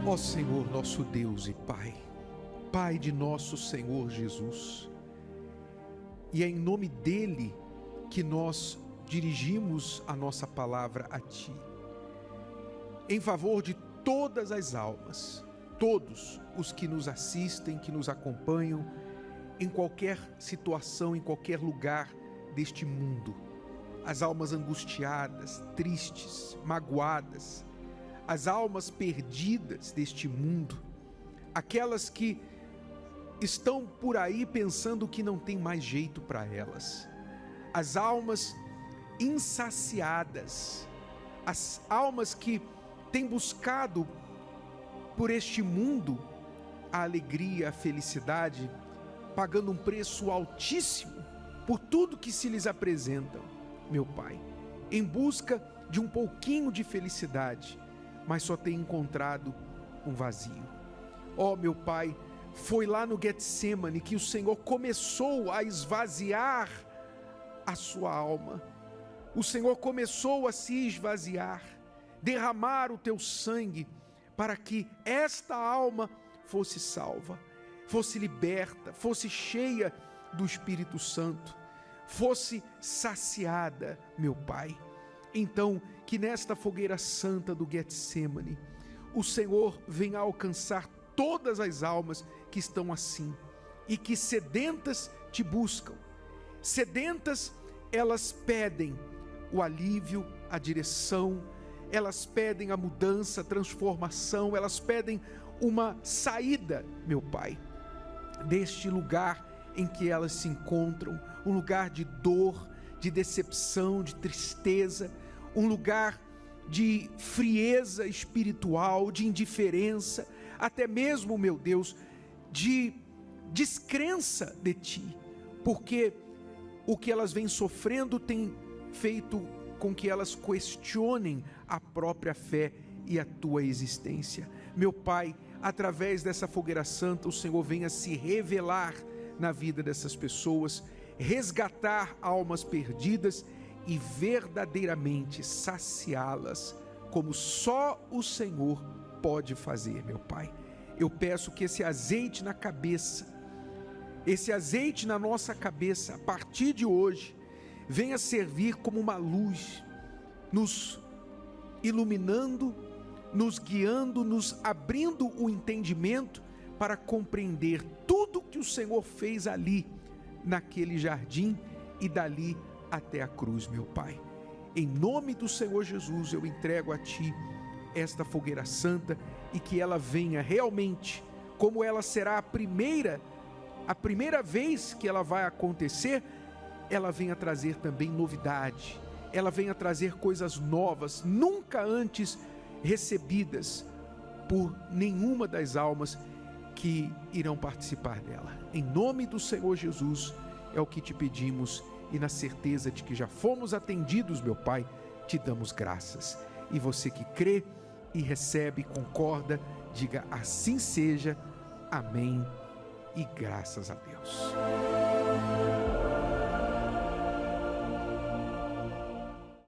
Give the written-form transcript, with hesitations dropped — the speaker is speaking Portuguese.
Ó Senhor, nosso Deus e Pai, Pai de nosso Senhor Jesus, e é em nome dele que nós dirigimos a nossa palavra a Ti, em favor de todas as almas, todos os que nos assistem, que nos acompanham, em qualquer situação, em qualquer lugar deste mundo, as almas angustiadas, tristes, magoadas, as almas perdidas deste mundo, aquelas que estão por aí pensando que não tem mais jeito para elas, as almas insaciadas, as almas que têm buscado por este mundo a alegria, a felicidade, pagando um preço altíssimo por tudo que se lhes apresentam, meu Pai, em busca de um pouquinho de felicidade, mas só tem encontrado um vazio. Ó, meu Pai, foi lá no Getsemane que o Senhor começou a esvaziar a sua alma. O Senhor começou a se esvaziar, derramar o teu sangue para que esta alma fosse salva, fosse liberta, fosse cheia do Espírito Santo, fosse saciada, meu Pai. Então, que nesta fogueira santa do Getsemane, o Senhor venha alcançar todas as almas que estão assim, e que sedentas te buscam. Sedentas, elas pedem o alívio, a direção, elas pedem a mudança, a transformação, elas pedem uma saída, meu Pai, deste lugar em que elas se encontram, um lugar de dor, de decepção, de tristeza, um lugar de frieza espiritual, de indiferença, até mesmo, meu Deus, de descrença de Ti, porque o que elas vêm sofrendo tem feito com que elas questionem a própria fé e a Tua existência. Meu Pai, através dessa fogueira santa, o Senhor venha se revelar na vida dessas pessoas, resgatar almas perdidas e verdadeiramente saciá-las, como só o Senhor pode fazer, meu Pai. Eu peço que esse azeite na cabeça, esse azeite na nossa cabeça, a partir de hoje, venha servir como uma luz, nos iluminando, nos guiando, nos abrindo o entendimento para compreender tudo que o Senhor fez ali, naquele jardim e dali até a cruz, meu Pai. Em nome do Senhor Jesus, eu entrego a Ti esta fogueira santa e que ela venha realmente, como ela será a primeira vez que ela vai acontecer, ela venha trazer também novidade, ela venha trazer coisas novas, nunca antes recebidas por nenhuma das almas que irão participar dela. Em nome do Senhor Jesus, é o que te pedimos, e na certeza de que já fomos atendidos, meu Pai, te damos graças. E você que crê e recebe, concorda, diga assim seja, amém e graças a Deus.